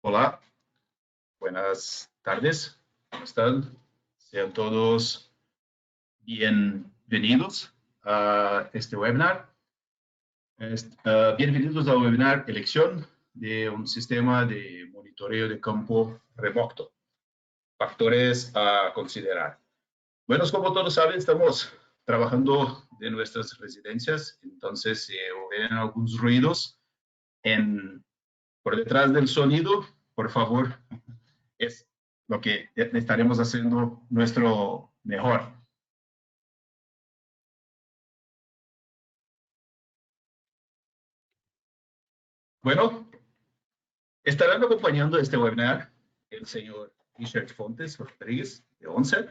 Hola, buenas tardes. ¿Cómo están? Sean todos bienvenidos a este webinar. Bienvenidos al webinar Elección de un sistema de monitoreo de campo remoto. Factores a considerar. Bueno, como todos saben, estamos trabajando de nuestras residencias, entonces si ven algunos ruidos por detrás del sonido, por favor, es lo que estaremos haciendo nuestro mejor. Bueno, estarán acompañando este webinar el señor Richard Fontes Rodríguez, de ONCE,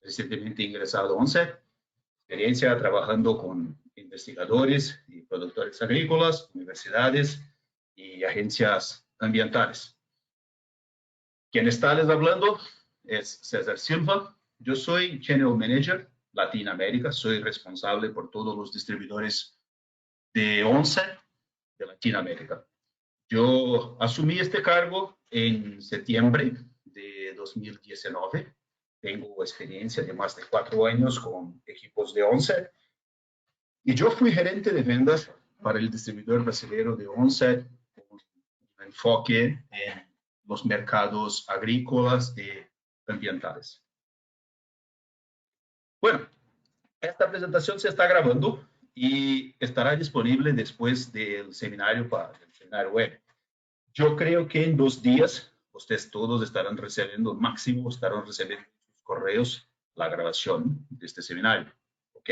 recientemente ingresado a ONCE, experiencia trabajando con investigadores y productores agrícolas, universidades y agencias ambientales. Quien está les hablando es César Silva. Yo soy Channel Manager Latinoamérica, soy responsable por todos los distribuidores de ONCE de Latinoamérica. Yo asumí este cargo en septiembre de 2019. Tengo experiencia de más de 4 años con equipos de ONCE y yo fui gerente de ventas para el distribuidor brasileño de ONCE con un enfoque en los mercados agrícolas y ambientales. Bueno, esta presentación se está grabando y estará disponible después del seminario web. Yo creo que en 2 días ustedes todos estarán recibiendo, máximo estarán recibiendo sus correos la grabación de este seminario. ¿Ok?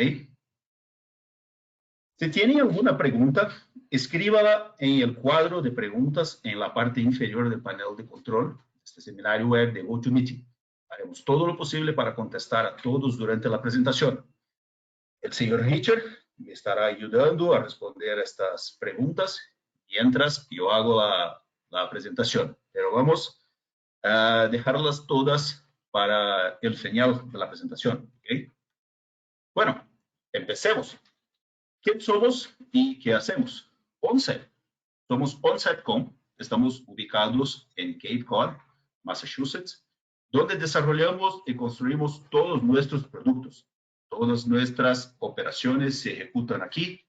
Si tienen alguna pregunta, escríbala en el cuadro de preguntas en la parte inferior del panel de control de este seminario web de GoToMeeting. Haremos todo lo posible para contestar a todos durante la presentación. El señor Richard me estará ayudando a responder a estas preguntas mientras yo hago la presentación. Pero vamos a dejarlas todas para el final de la presentación. ¿Okay? Bueno, empecemos. ¿Quién somos y qué hacemos? ONCE. Somos ONCE.com. Estamos ubicados en Cape Cod, Massachusetts, donde desarrollamos y construimos todos nuestros productos. Todas nuestras operaciones se ejecutan aquí,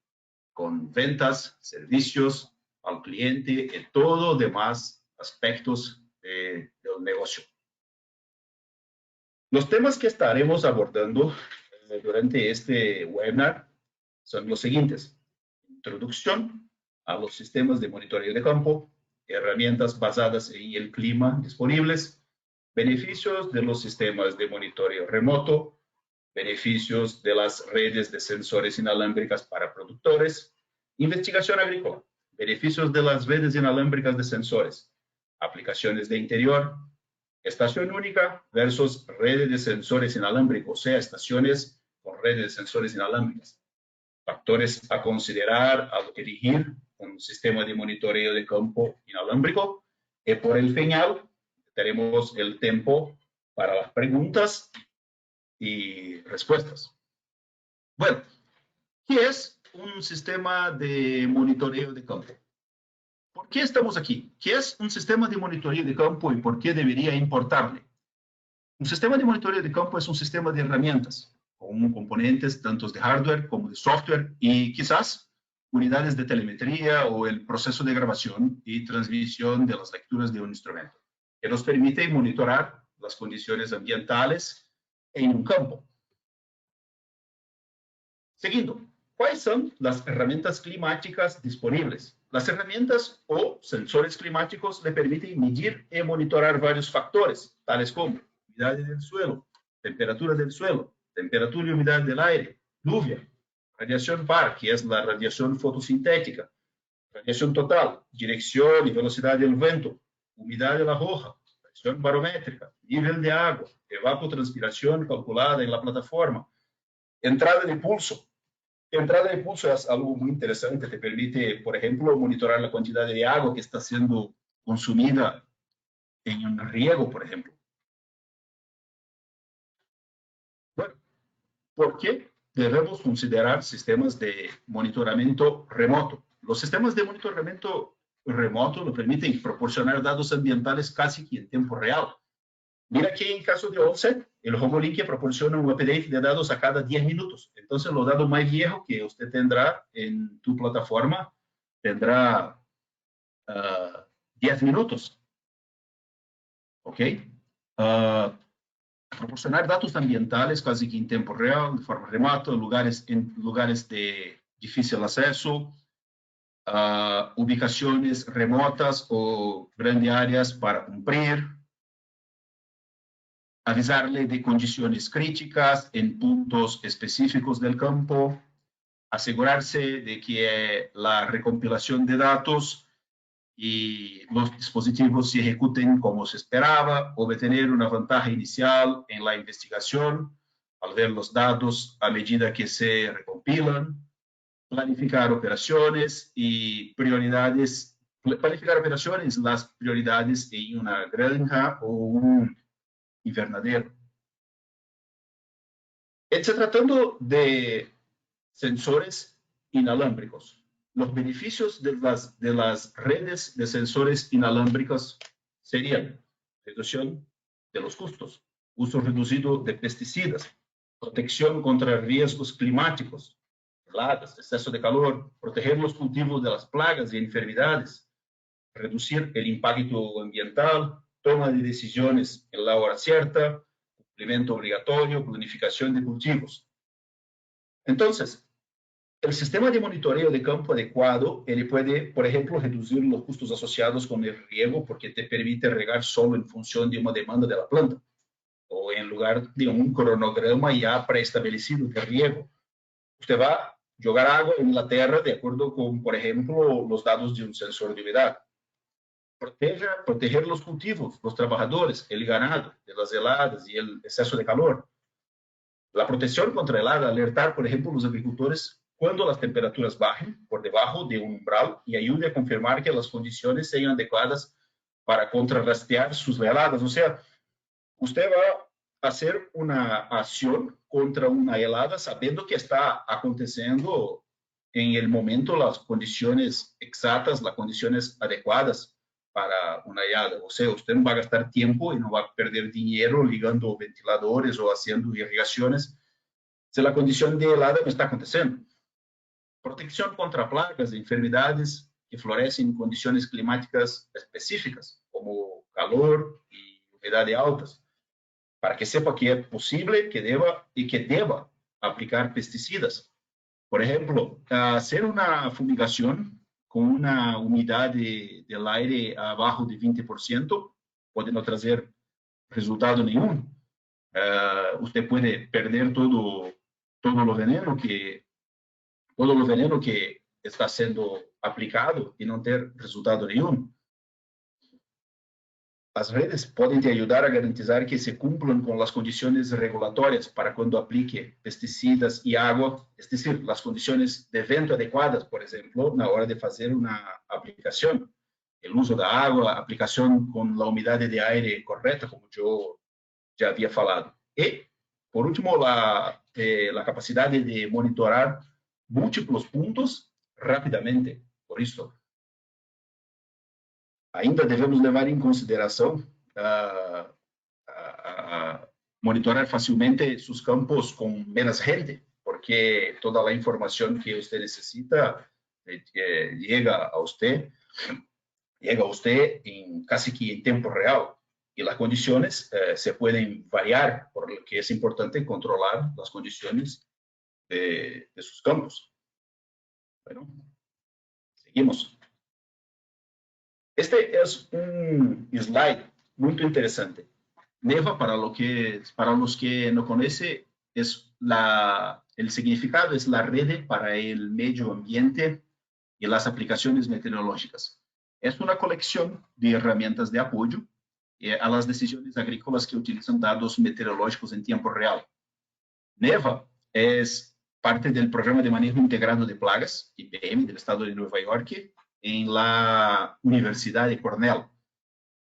con ventas, servicios al cliente y todo demás aspectos del negocio. Los temas que estaremos abordando durante este webinar son los siguientes: introducción a los sistemas de monitoreo de campo, herramientas basadas en el clima disponibles, beneficios de los sistemas de monitoreo remoto, beneficios de las redes de sensores inalámbricas para productores, investigación agrícola, beneficios de las redes inalámbricas de sensores, aplicaciones de interior, estación única versus redes de sensores inalámbricos, o sea, estaciones con redes de sensores inalámbricas. Factores a considerar al elegir un sistema de monitoreo de campo inalámbrico. Y por el final, tenemos el tiempo para las preguntas y respuestas. Bueno, ¿qué es un sistema de monitoreo de campo? ¿Por qué estamos aquí? ¿Qué es un sistema de monitoreo de campo y por qué debería importarle? Un sistema de monitoreo de campo es un sistema de herramientas con componentes tanto de hardware como de software y quizás unidades de telemetría o el proceso de grabación y transmisión de las lecturas de un instrumento, que nos permite monitorar las condiciones ambientales en un campo. Seguindo, ¿cuáles son las herramientas climáticas disponibles? Las herramientas o sensores climáticos le permiten medir y monitorar varios factores, tales como humedad del suelo, temperatura y humedad del aire, lluvia, radiación PAR, que es la radiación fotosintética, radiación total, dirección y velocidad del viento, humedad de la hoja, presión barométrica, nivel de agua, evapotranspiración calculada en la plataforma, entrada de pulso. Entrada de pulso es algo muy interesante, te permite, por ejemplo, monitorar la cantidad de agua que está siendo consumida en un riego, por ejemplo. Bueno, ¿por qué debemos considerar sistemas de monitoramiento remoto? Los sistemas de monitoramiento remoto nos permiten proporcionar datos ambientales casi que en tiempo real. Mira que en caso de Offset, el HomoLink proporciona un update de datos a cada 10 minutos. Entonces, los datos más viejos que usted tendrá en tu plataforma tendrá 10 minutos. ¿Ok? Proporcionar datos ambientales casi que en tiempo real, de forma remota, en lugares de difícil acceso, ubicaciones remotas o grandes áreas para cumplir, avisarle de condiciones críticas en puntos específicos del campo, asegurarse de que la recompilación de datos y los dispositivos se ejecuten como se esperaba, obtener una ventaja inicial en la investigación al ver los datos a medida que se recompilan, planificar operaciones y prioridades, planificar operaciones, las prioridades en una granja o un invernadero. Está tratando de sensores inalámbricos. Los beneficios de las redes de sensores inalámbricos serían reducción de los costos, uso reducido de pesticidas, protección contra riesgos climáticos, heladas, exceso de calor, proteger los cultivos de las plagas y enfermedades, reducir el impacto ambiental, toma de decisiones en la hora cierta, cumplimiento obligatorio, planificación de cultivos. Entonces, el sistema de monitoreo de campo adecuado, él puede, por ejemplo, reducir los costos asociados con el riego porque te permite regar solo en función de una demanda de la planta o en lugar de un cronograma ya preestablecido de riego. Usted va a jogar agua en la tierra de acuerdo con, por ejemplo, los datos de un sensor de humedad. Proteger los cultivos, los trabajadores, el ganado de las heladas y el exceso de calor. La protección contra helada, alertar, por ejemplo, los agricultores cuando las temperaturas bajen por debajo de un umbral y ayude a confirmar que las condiciones sean adecuadas para contrarrestar sus heladas. O sea, usted va a hacer una acción contra una helada sabiendo que está aconteciendo en el momento las condiciones exactas, las condiciones adecuadas para una helada. O sea, usted no va a gastar tiempo y no va a perder dinero ligando ventiladores o haciendo irrigaciones si la condición de helada no está aconteciendo. Protección contra plagas e enfermedades que florecen en condiciones climáticas específicas, como calor y humedad altas, para que sepa que es posible que deba aplicar pesticidas. Por ejemplo, hacer una fumigación con una humedad del aire abajo de 20% puede no traer resultado nenhum. Usted puede perder todo lo veneno que está siendo aplicado y no tener resultado nenhum. Las redes pueden te ayudar a garantizar que se cumplan con las condiciones regulatorias para cuando aplique pesticidas y agua, es decir, las condiciones de vento adecuadas, por ejemplo, a la hora de hacer una aplicación. El uso de agua, aplicación con la humedad de aire correcta, como yo ya había falado. Y, por último, la capacidad de monitorar múltiplos puntos rapidamente. Por isso, ainda devemos levar em consideração monitorar facilmente seus campos com menos gente, porque toda a informação que você necessita chega a você em casi que em tempo real. Y las condiciones se pueden variar, por lo que es importante controlar las condiciones de sus campos. Bueno, seguimos. Este es un slide muy interesante. NEVA, para los que no conocen, el significado es la red para el medio ambiente y las aplicaciones meteorológicas. Es una colección de herramientas de apoyo a las decisiones agrícolas que utilizan datos meteorológicos en tiempo real. NEVA es parte del Programa de Manejo Integrado de Plagas, IPM, del Estado de Nueva York, en la Universidad de Cornell.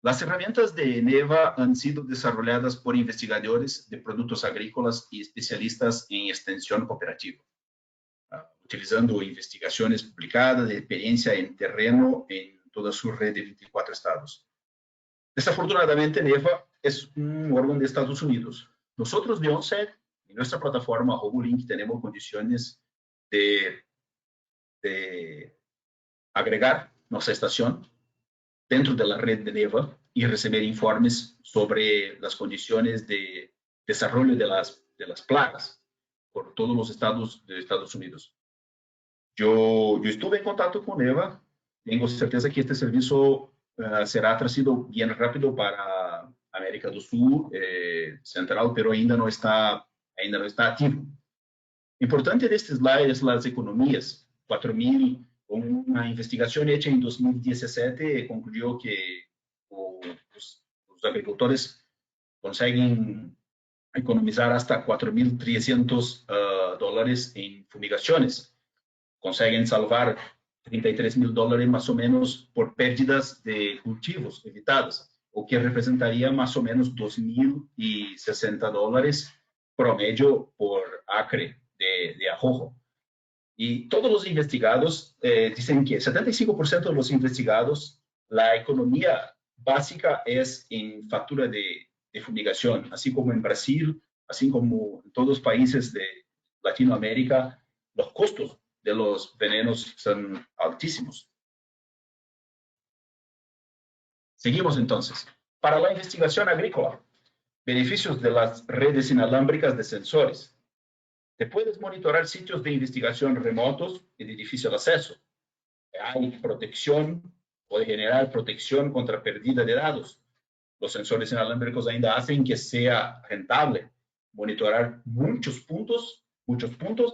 Las herramientas de NEVA han sido desarrolladas por investigadores de productos agrícolas y especialistas en extensión cooperativa, utilizando investigaciones publicadas de experiencia en terreno en toda su red de 24 estados. Desafortunadamente, NEVA es un órgano de Estados Unidos. Nosotros de OnSite, en nuestra plataforma HomoLink, tenemos condiciones de agregar nuestra estación dentro de la red de NEVA y recibir informes sobre las condiciones de desarrollo de las plagas por todos los estados de Estados Unidos. Yo estuve en contacto con NEVA, tengo certeza que este servicio será traído bien rápido para América do Sul, Central, pero ainda no está activo. Importante de este slide es las economías. 4.000, una investigación hecha en 2017 concluyó que los agricultores consiguen economizar hasta $4.300 en fumigaciones. Consiguen salvar $33.000 más o menos por pérdidas de cultivos evitadas, o que representaría más o menos $2.060 promedio por acre de ajojo. Y todos los investigados dicen que 75% de los investigados, la economía básica es en factura de fumigación, así como en Brasil, así como en todos los países de Latinoamérica, los costos de los venenos son altísimos. Seguimos entonces. Para la investigación agrícola, beneficios de las redes inalámbricas de sensores. Te puedes monitorar sitios de investigación remotos y de difícil acceso. Hay protección, puede generar protección contra pérdida de datos. Los sensores inalámbricos ainda hacen que sea rentable monitorar muchos puntos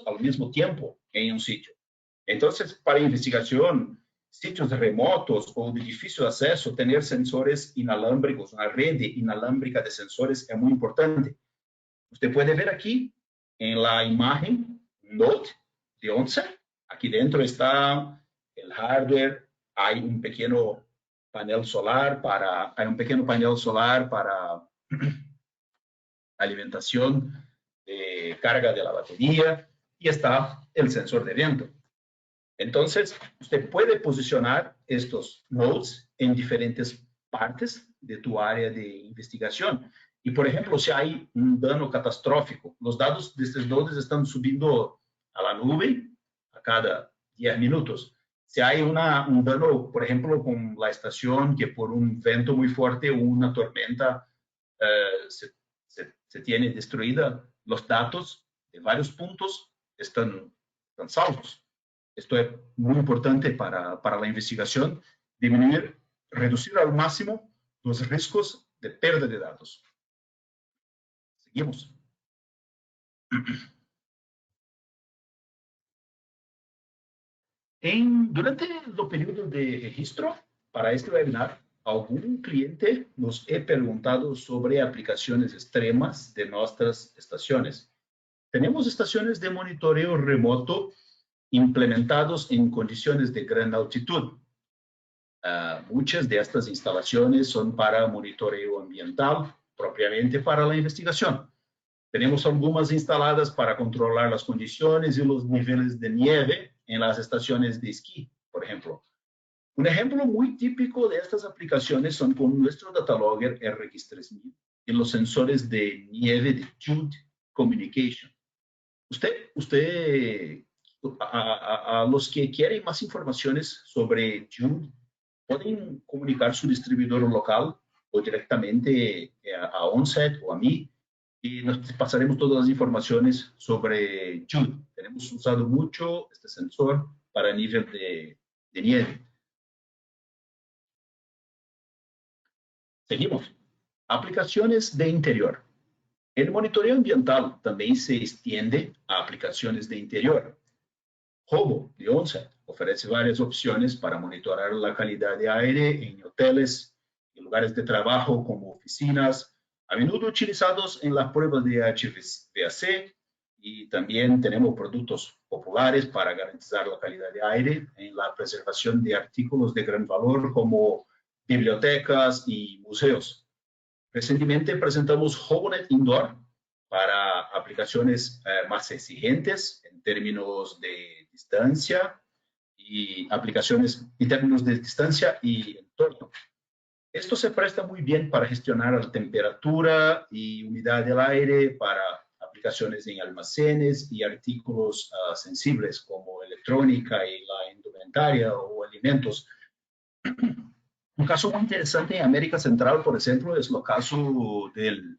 al mismo tiempo en un sitio. Entonces, para investigación, sitios remotos o de difícil acceso, tener sensores inalámbricos, una red inalámbrica de sensores es muy importante. Usted puede ver aquí en la imagen Node de OnSite. Aquí dentro está el hardware, hay un pequeño panel solar para alimentación de carga de la batería y está el sensor de viento. Entonces, usted puede posicionar estos nodes en diferentes partes de tu área de investigación. Y, por ejemplo, si hay un daño catastrófico, los datos de estos nodes están subiendo a la nube a cada 10 minutos. Si hay un daño, por ejemplo, con la estación que por un viento muy fuerte o una tormenta se tiene destruida, los datos de varios puntos están salvos. Esto es muy importante para la investigación, reducir al máximo los riesgos de pérdida de datos. Seguimos. Durante el periodo de registro para este webinar, algún cliente nos ha preguntado sobre aplicaciones extremas de nuestras estaciones. Tenemos estaciones de monitoreo remoto implementados en condiciones de gran altitud. Muchas de estas instalaciones son para monitoreo ambiental, propiamente para la investigación. Tenemos algunas instaladas para controlar las condiciones y los niveles de nieve en las estaciones de esquí, por ejemplo. Un ejemplo muy típico de estas aplicaciones son con nuestro Datalogger RX3000 y los sensores de nieve de Jude Communication. A los que quieren más informaciones sobre Jude, pueden comunicar su distribuidor local o directamente a OnSite o a mí y nos pasaremos todas las informaciones sobre Jude. Tenemos usado mucho este sensor para nivel de nieve. Seguimos. Aplicaciones de interior. El monitoreo ambiental también se extiende a aplicaciones de interior. Homo de OnSite ofrece varias opciones para monitorar la calidad de aire en hoteles y lugares de trabajo como oficinas, a menudo utilizados en las pruebas de HVAC, y también tenemos productos populares para garantizar la calidad de aire en la preservación de artículos de gran valor como bibliotecas y museos. Recientemente presentamos HomoNet Indoor para aplicaciones más exigentes en términos de distancia y aplicaciones en términos de distancia y entorno. Esto se presta muy bien para gestionar la temperatura y humedad del aire, para aplicaciones en almacenes y artículos sensibles como electrónica y la indumentaria o alimentos. Un caso muy interesante en América Central, por ejemplo, es el caso del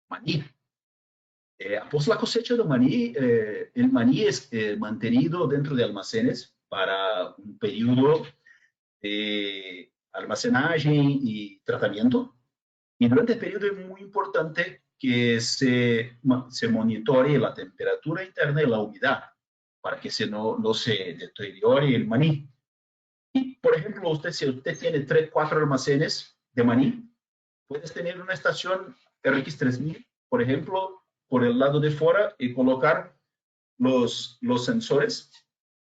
maní. Após la cosecha de maní, el maní es mantenido dentro de almacenes para un periodo de almacenaje y tratamiento. Y durante el periodo es muy importante que se monitore la temperatura interna y la humedad para que no se deteriore el maní. Y, por ejemplo, si usted tiene 3, 4 almacenes de maní, puedes tener una estación RX3000, por ejemplo, por el lado de fuera y colocar los sensores,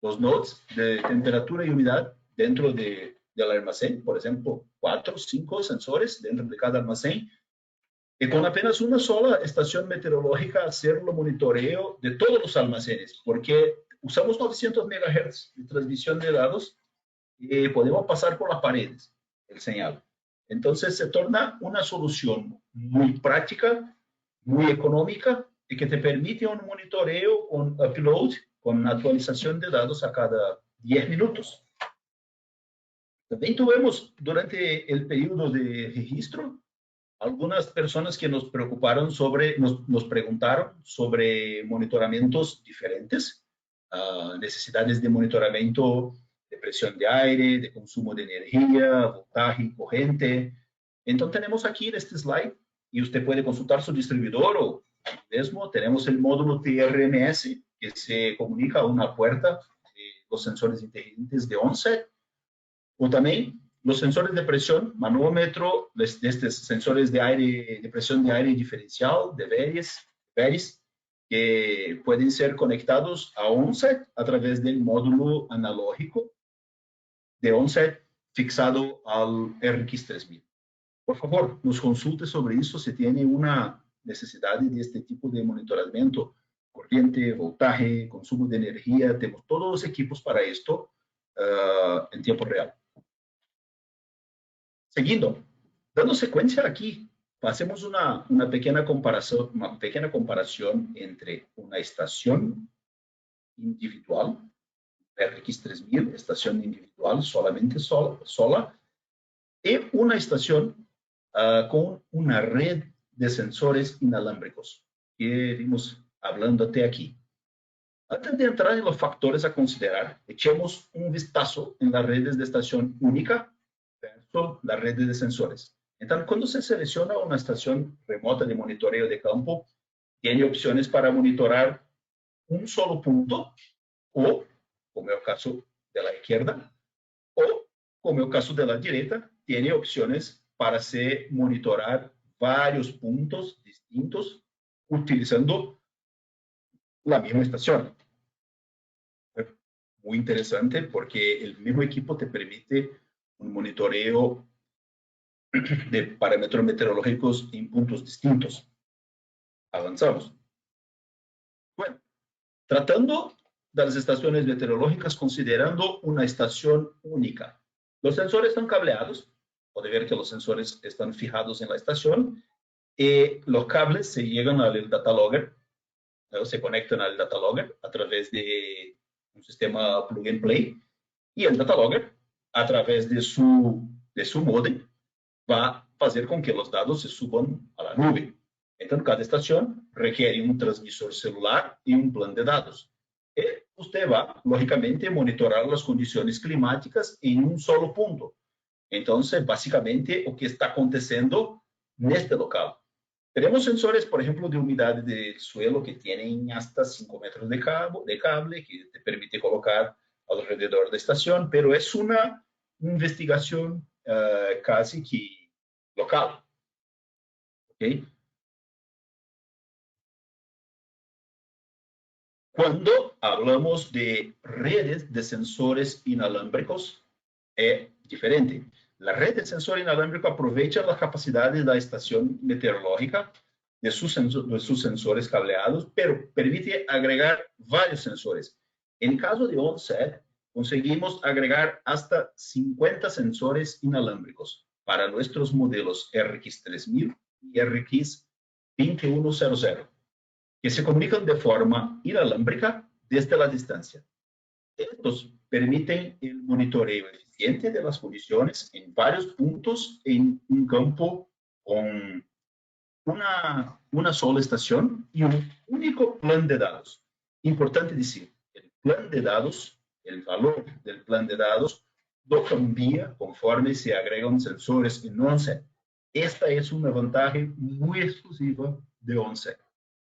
los nodes de temperatura y humedad dentro del almacén, por ejemplo, 4, 5 sensores dentro de cada almacén, y con apenas una sola estación meteorológica hacer el monitoreo de todos los almacenes, porque usamos 900 MHz de transmisión de datos y podemos pasar por las paredes el señal. Entonces se torna una solución muy práctica, muy económica y que te permite un monitoreo con upload, con actualización de datos a cada 10 minutos. También tuvimos durante el periodo de registro algunas personas que nos preocuparon nos preguntaron sobre monitoramientos diferentes, necesidades de monitoramiento de presión de aire, de consumo de energía, voltaje, corriente. Entonces tenemos aquí en este slide, y usted puede consultar su distribuidor o mismo, tenemos el módulo TRMS que se comunica a una puerta de los sensores inteligentes de OnSet, o también los sensores de presión, manómetro, estos sensores de aire, de presión de aire diferencial, de Veris, que pueden ser conectados a OnSet a través del módulo analógico de OnSet fixado al RX3000. Por favor, nos consulte sobre eso si tiene una necesidad de este tipo de monitoramiento, corriente, voltaje, consumo de energía. Tenemos todos los equipos para esto en tiempo real. Seguindo, dando secuencia aquí, hacemos una pequeña comparación entre una estación individual, RX3000, estación individual solamente sola, y una estación con una red de sensores inalámbricos que vimos hablándote aquí. Antes de entrar en los factores a considerar, echemos un vistazo en las redes de estación única versus las redes de sensores. Entonces, cuando se selecciona una estación remota de monitoreo de campo, tiene opciones para monitorar un solo punto, o, como es el caso de la izquierda, o, como es el caso de la derecha, tiene opciones para se monitorar varios puntos distintos utilizando la misma estación. Muy interesante porque el mismo equipo te permite un monitoreo de parámetros meteorológicos en puntos distintos. Avanzamos. Bueno, tratando de las estaciones meteorológicas considerando una estación única. Los sensores están cableados. Puede ver que los sensores están fijados en la estación y los cables se llegan al data logger, se conectan al data logger a través de un sistema plug and play, y el data logger a través de su modem va a hacer con que los datos se suban a la nube. Entonces, cada estación requiere un transmisor celular y un plan de datos. Y usted va, lógicamente, a monitorar las condiciones climáticas en un solo punto. Entonces, básicamente, lo que está aconteciendo en este local. Tenemos sensores, por ejemplo, de humedad del suelo que tienen hasta 5 metros de cable que te permite colocar alrededor de la estación, pero es una investigación casi que local. ¿Okay? Cuando hablamos de redes de sensores inalámbricos, es diferente. La red de sensor inalámbrico aprovecha las capacidades de la estación meteorológica de sus sensores cableados, pero permite agregar varios sensores. En el caso de OnSet, conseguimos agregar hasta 50 sensores inalámbricos para nuestros modelos RX 3000 y RX 2100, que se comunican de forma inalámbrica desde la distancia. Estos permiten el monitoreo eficiente de las condiciones en varios puntos en un campo con una sola estación y un único plan de datos. Importante decir, el plan de datos, el valor del plan de datos, no cambia conforme se agregan sensores en ONSET. Esta es una ventaja muy exclusiva de ONSET.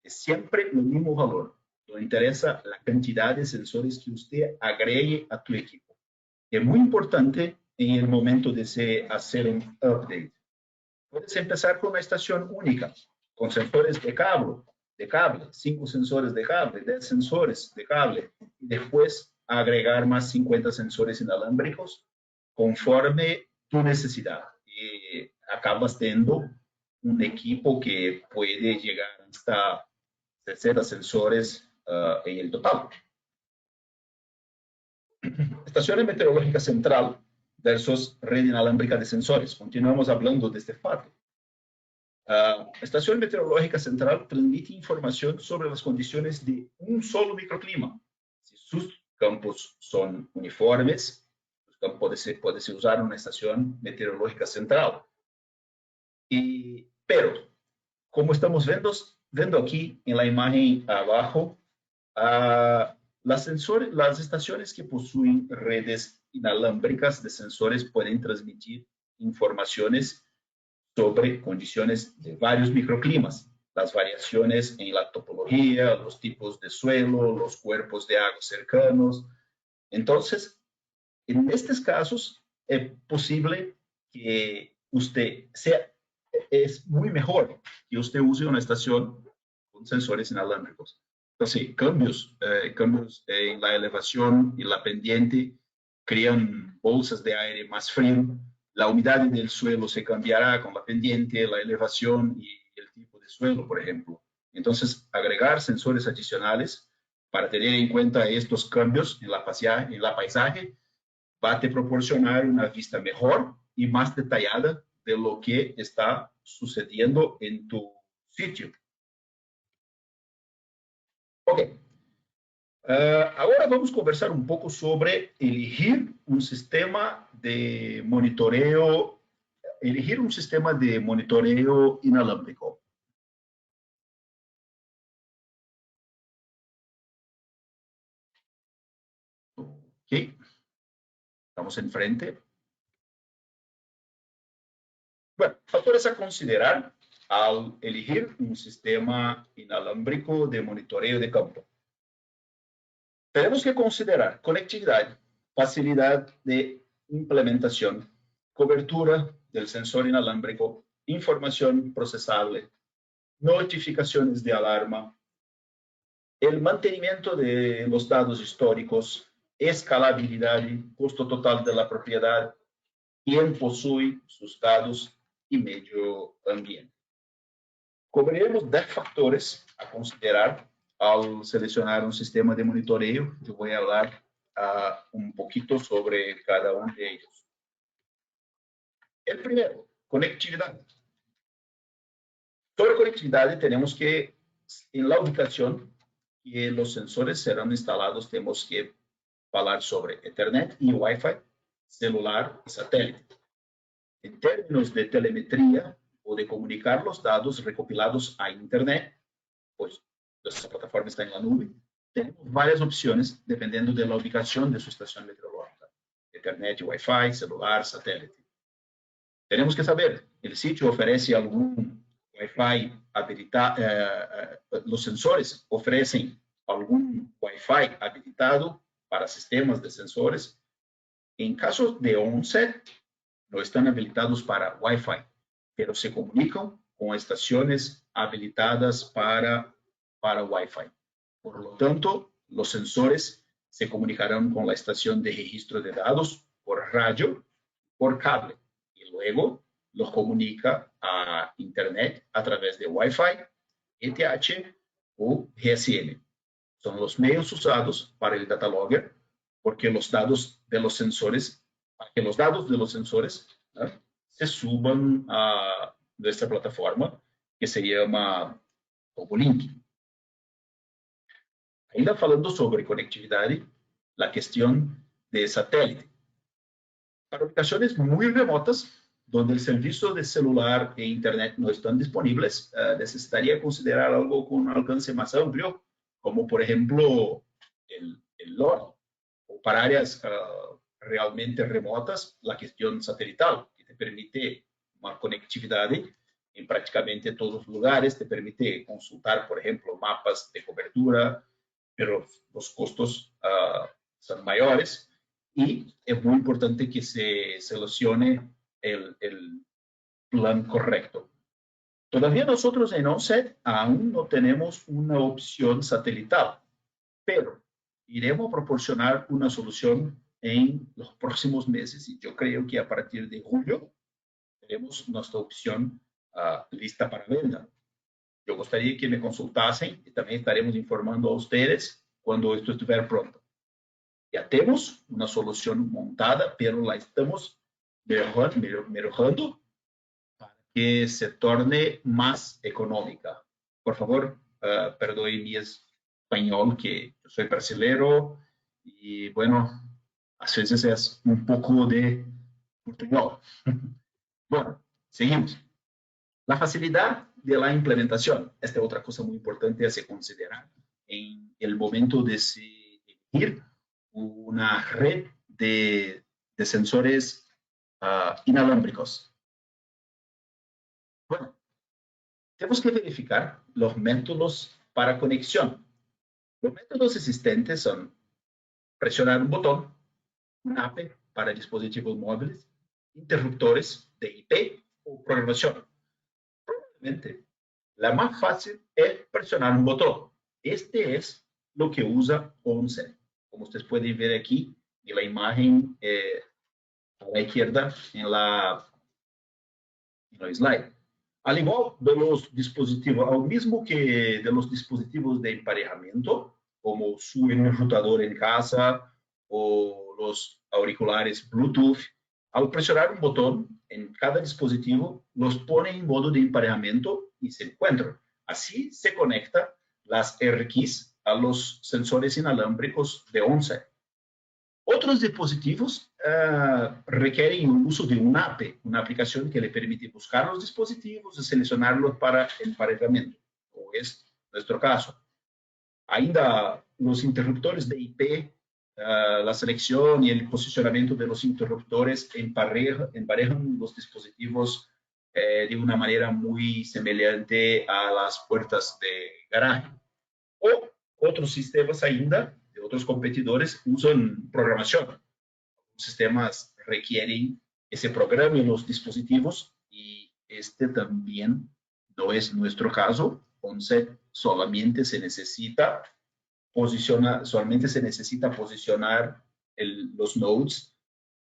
Es siempre el mismo valor. No interesa la cantidad de sensores que usted agregue a tu equipo. Es muy importante en el momento de hacer un update. Puedes empezar con una estación única, con sensores de cable, 5 sensores de cable, 10 sensores de cable, y después agregar más 50 sensores inalámbricos conforme tu necesidad. Y acabas teniendo un equipo que puede llegar hasta 60 sensores en el total. Estación meteorológica central versus red inalámbrica de sensores. Continuamos hablando de este fato. Estación meteorológica central transmite información sobre las condiciones de un solo microclima. Si sus campos son uniformes, puede usar una estación meteorológica central. Pero, como estamos viendo aquí en la imagen abajo, las estaciones que poseen redes inalámbricas de sensores pueden transmitir informaciones sobre condiciones de varios microclimas, las variaciones en la topología, los tipos de suelo, los cuerpos de agua cercanos. Entonces, en estos casos, es posible que es muy mejor que usted use una estación con sensores inalámbricos. Entonces, cambios en la elevación y la pendiente crean bolsas de aire más frío. La humedad del suelo se cambiará con la pendiente, la elevación y el tipo de suelo, por ejemplo. Entonces, agregar sensores adicionales para tener en cuenta estos cambios en la paisaje va a te proporcionar una vista mejor y más detallada de lo que está sucediendo en tu sitio. Ok. Ahora vamos a conversar un poco sobre elegir un sistema de monitoreo inalámbrico. Ok, estamos enfrente. Bueno, factores a considerar al elegir un sistema inalámbrico de monitoreo de campo. Tenemos que considerar conectividad, facilidad de implementación, cobertura del sensor inalámbrico, información procesable, notificaciones de alarma, el mantenimiento de los datos históricos, escalabilidad, costo total de la propiedad, quién posee sus datos y medio ambiente. Cubriremos 10 factores a considerar al seleccionar un sistema de monitoreo. Yo voy a hablar un poquito sobre cada uno de ellos. El primero, conectividad. Sobre conectividad tenemos que, en la ubicación que los sensores serán instalados, tenemos que hablar sobre Ethernet y Wi-Fi, celular y satélite. En términos de telemetría o de comunicar los datos recopilados a Internet, pues esa plataforma está en la nube, tenemos varias opciones dependiendo de la ubicación de su estación meteorológica. Internet, Wi-Fi, celular, satélite. Tenemos que saber, ¿el sitio ofrece algún Wi-Fi habilitado? Los sensores ofrecen algún Wi-Fi habilitado para sistemas de sensores. En caso de ONSET, no están habilitados para Wi-Fi, pero se comunican con estaciones habilitadas para Wi-Fi. Por lo tanto, los sensores se comunicarán con la estación de registro de datos por radio, por cable, y luego los comunica a Internet a través de Wi-Fi, ETH o GSM. Son los medios usados para el data logger porque los datos de los sensores, para que los datos de los sensores, ¿no?, se suban a nuestra plataforma que se llama Tobolink. Ainda falando sobre conectividade, a questão de satélite. Para ubicações muito remotas, onde o serviço de celular e internet não estão disponíveis, necessitaria considerar algo com alcance mais amplo, como, por exemplo, o LoRa. Ou para áreas realmente remotas, a questão satelital, que te permite uma conectividade em praticamente todos os lugares, te permite consultar, por exemplo, mapas de cobertura, pero los costos son mayores y es muy importante que se seleccione el plan correcto. Todavía nosotros en OnSet aún no tenemos una opción satelital, pero iremos a proporcionar una solución en los próximos meses y yo creo que a partir de julio tenemos nuestra opción lista para venta. Yo gostaria que me consultassem e também estaremos informando a ustedes quando esto estiver pronto. Já temos uma solução montada, pero la estamos mejorando para que se torne mais económica. Por favor, perdoe mi español, que yo soy brasileiro y, bueno, a veces es un poco de portuñol. Bueno, seguimos. La facilidad de la implementación. Esta es otra cosa muy importante a considerar en el momento de elegir una red de sensores inalámbricos. Bueno, tenemos que verificar los métodos para conexión. Los métodos existentes son presionar un botón, un app para dispositivos móviles, interruptores de IP o programación. La más fácil es presionar un botón. Este es lo que usa OnSet. Como ustedes pueden ver aquí en la imagen a la izquierda en la slide. Al igual de los dispositivos, al mismo que de los dispositivos de emparejamiento, como su enrutador en casa o los auriculares Bluetooth, al presionar un botón en cada dispositivo, los pone en modo de emparejamiento y se encuentran. Así se conecta las RKeys a los sensores inalámbricos de OnSet. Otros dispositivos requieren el uso de una app, una aplicación que le permite buscar los dispositivos y seleccionarlos para emparejamiento, como es nuestro caso. Ainda los interruptores de IP, la selección y el posicionamiento de los interruptores emparejan los dispositivos de una manera muy semejante a las puertas de garaje. O otros sistemas ainda, de otros competidores, usan programación. Los sistemas requieren que se programen los dispositivos y este también no es nuestro caso. OnSet solamente se necesita posicionar los nodes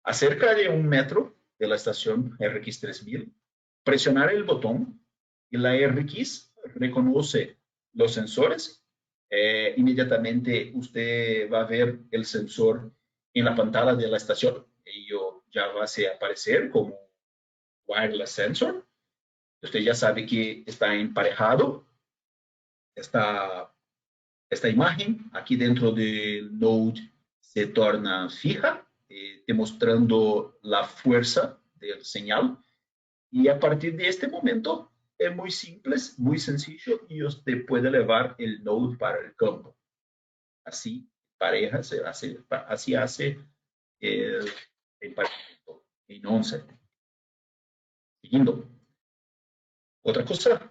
a cerca de 1 metro de la estación RX 3000, presionar el botón y la RX reconoce los sensores. Inmediatamente usted va a ver el sensor en la pantalla de la estación. Ello ya va a aparecer como wireless sensor. Usted ya sabe que está emparejado. Esta imagen aquí dentro del node se torna fija, demostrando la fuerza del señal. Y a partir de este momento es muy simple, muy sencillo y usted puede elevar el node para el campo. Así hace el emparejamiento en OnSet. Siguiendo. Otra cosa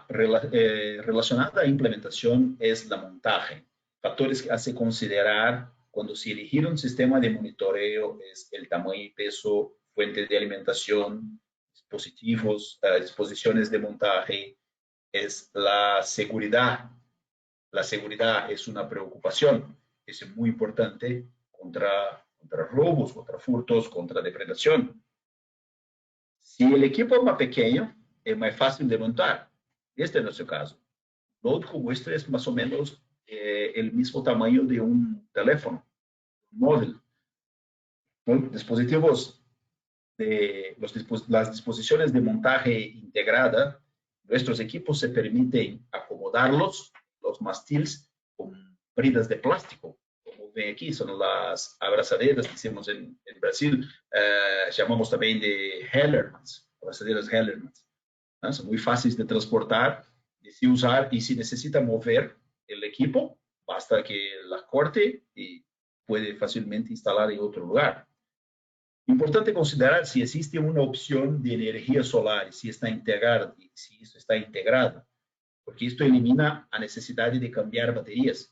relacionada a implementación es la montaje. Factores que hace considerar cuando se elegir un sistema de monitoreo es el tamaño y peso, fuente de alimentación, dispositivos, disposiciones de montaje, es la seguridad. La seguridad es una preocupación, es muy importante contra robos, contra furtos, contra depredación. Si el equipo es más pequeño, es más fácil de montar. Este es nuestro caso. Un node como este es más o menos el mismo tamaño de un teléfono. móvil. ¿No? Las disposiciones de montaje integrada, nuestros equipos se permiten acomodarlos, los mástiles, con bridas de plástico. Como ven aquí, son las abrazaderas que hicimos en Brasil, llamamos también de Hellermans, abrazaderas Hellermans. ¿No? Son muy fáciles de transportar, de se usar, y si necesita mover el equipo, basta que la corte y puede fácilmente instalar en otro lugar. Importante considerar si existe una opción de energía solar, si está integrado, si eso está integrado, porque esto elimina la necesidad de cambiar baterías.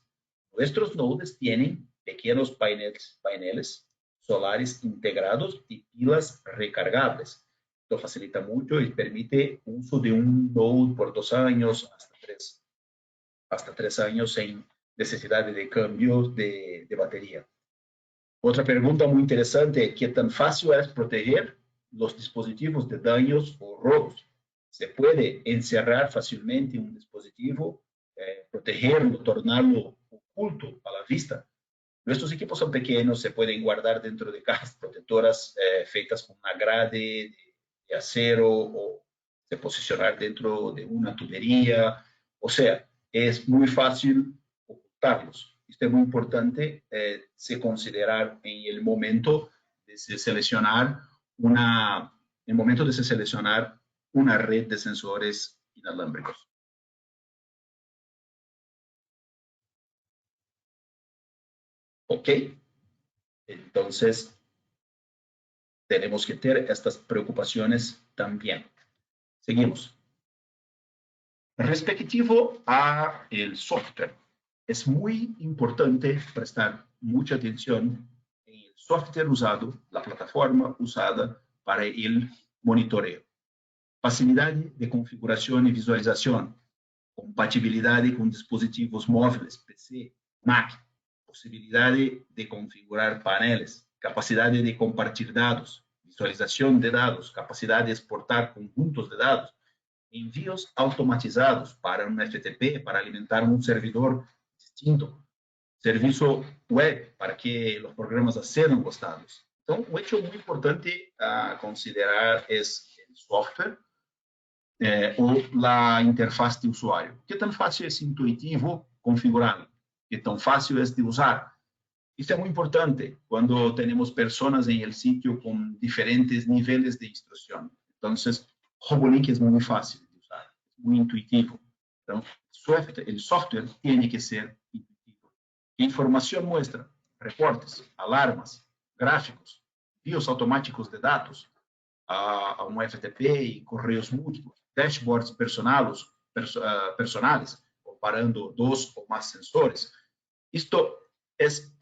Nuestros nodes tienen pequeños paneles solares integrados y pilas recargables. Esto facilita mucho y permite uso de un node por 2 años hasta 3 años sin necesidad de cambio de batería. Otra pregunta muy interesante: ¿qué tan fácil es proteger los dispositivos de daños o robos? ¿Se puede encerrar fácilmente un dispositivo, protegerlo, tornarlo oculto a la vista? Nuestros equipos son pequeños, se pueden guardar dentro de cajas protectoras feitas con una grade de acero, o se posicionar dentro de una tubería. O sea, es muy fácil ocultarlos. Esto es muy importante se considerar en el momento de seleccionar una red de sensores inalámbricos. Ok, entonces tenemos que tener estas preocupaciones también. Seguimos. Respectivo a el software, es muy importante prestar mucha atención en el software usado, la plataforma usada para el monitoreo. Facilidad de configuración y visualización, compatibilidad con dispositivos móviles, PC, Mac, posibilidad de configurar paneles, capacidad de compartir datos, visualización de datos, capacidad de exportar conjuntos de datos, envíos automatizados para un FTP, para alimentar un servidor distinto, servicio web para que los programas accedan a los datos. Entonces, un hecho muy importante a considerar es el software o la interfaz de usuario. ¿Qué tan fácil es intuitivo configurarlo? ¿Qué tan fácil es de usar? Esto es muy importante cuando tenemos personas en el sitio con diferentes niveles de instrucción. Entonces, Robolink es muy fácil de usar, muy intuitivo. Entonces, el software tiene que ser intuitivo. ¿Qué información muestra? Reportes, alarmas, gráficos, envíos automáticos de datos a un FTP y correos múltiplos, dashboards personales, comparando 2 o más sensores. Esto es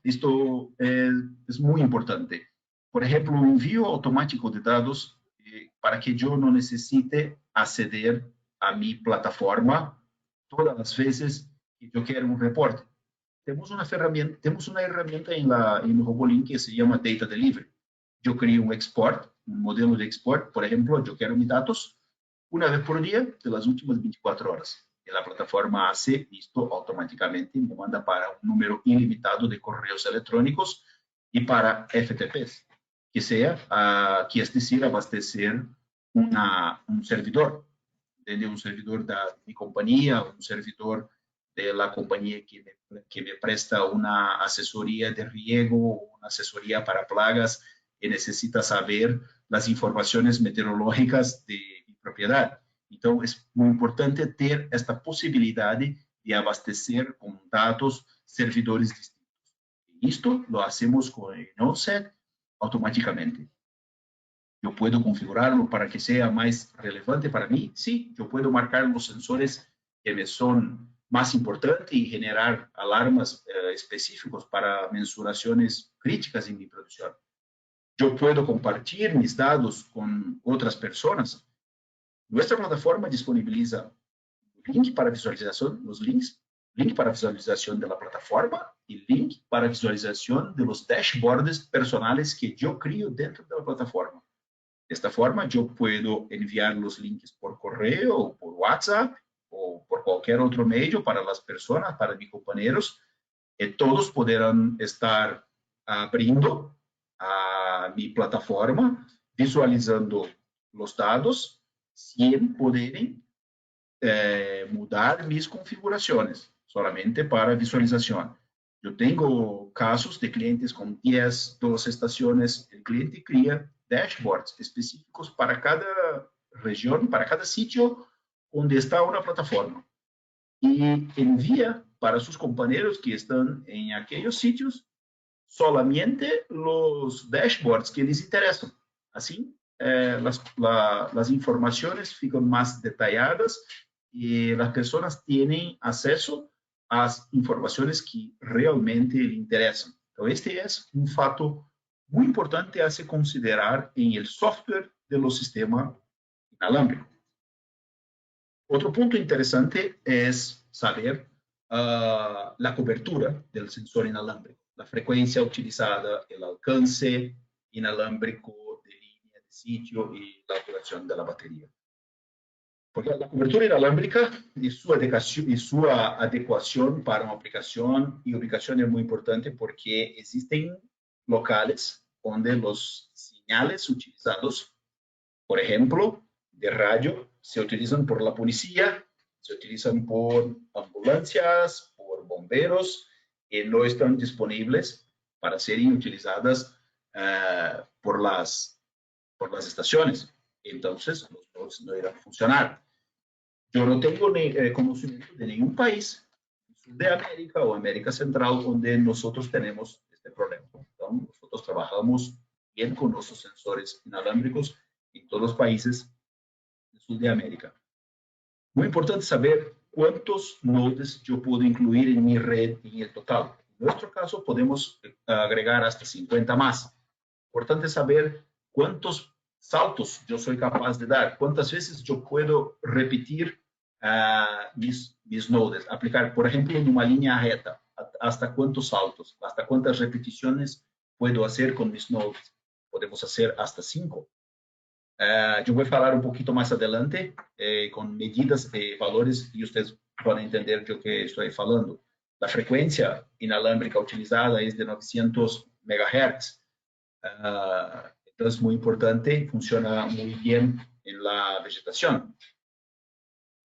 muy importante. Por ejemplo, un envío automático de datos para que yo no necesite acceder a mi plataforma todas las veces que yo quiero un reporte. Tenemos una herramienta en Robolink que se llama Data Delivery. Yo creo un export, un modelo de export. Por ejemplo, yo quiero mis datos una vez por día de las últimas 24 horas. Y la plataforma hace esto automáticamente, me manda para un número ilimitado de correos electrónicos y para FTPs, que es decir, abastecer un servidor, desde un servidor de mi compañía, un servidor de la compañía que me presta una asesoría de riego, una asesoría para plagas, que necesita saber las informaciones meteorológicas de mi propiedad. Entonces, es muy importante tener esta posibilidad de abastecer con datos servidores distintos. Y esto lo hacemos con el NodeSet automáticamente. Yo puedo configurarlo para que sea más relevante para mí. Sí, yo puedo marcar los sensores que me son más importantes y generar alarmas específicos para mensuraciones críticas en mi producción. Yo puedo compartir mis datos con otras personas. Nuestra plataforma disponibiliza link para visualización, link para visualización de la plataforma y link para visualización de los dashboards personales que yo creo dentro de la plataforma. De esta forma, yo puedo enviar los links por correo o por WhatsApp o por cualquier otro medio para las personas, para mis compañeros, y todos podrán estar abrindo a mi plataforma, visualizando los dados, sin poder mudar mis configuraciones, solamente para visualización. Yo tengo casos de clientes con 10, 12 estaciones. El cliente crea dashboards específicos para cada región, para cada sitio donde está una plataforma. Y envía para sus compañeros que están en aquellos sitios solamente los dashboards que les interesan. Así, las informaciones fican más detalladas y las personas tienen acceso a informaciones que realmente les interesan. Entonces, este es un fato muy importante a se considerar en el software de los sistemas inalámbricos. Otro punto interesante es saber la cobertura del sensor inalámbrico, la frecuencia utilizada, el alcance inalámbrico de línea de sitio y la duración de la batería. Porque la cobertura inalámbrica y su adecuación para una aplicación y ubicación es muy importante porque existen locales donde los señales utilizados, por ejemplo, de radio, se utilizan por la policía, se utilizan por ambulancias, por bomberos, y no están disponibles para ser utilizadas por las estaciones. Entonces, los nodos no irán a funcionar. Yo no tengo conocimiento de ningún país de América o América Central donde nosotros tenemos este problema. Entonces, nosotros trabajamos bien con nuestros sensores inalámbricos en todos los países del sur de América. Muy importante saber cuántos nodes yo puedo incluir en mi red en el total. En nuestro caso, podemos agregar hasta 50 más. Importante saber cuántos saltos yo soy capaz de dar, cuántas veces yo puedo repetir mis nodes, aplicar, por ejemplo, en una línea recta, hasta cuántos saltos, hasta cuántas repeticiones puedo hacer con mis nodes. Podemos hacer hasta 5. Yo voy a hablar un poquito más adelante con medidas de valores y ustedes van a entender lo que estoy hablando. La frecuencia inalámbrica utilizada es de 900 MHz. Entonces, muy importante, funciona muy bien en la vegetación.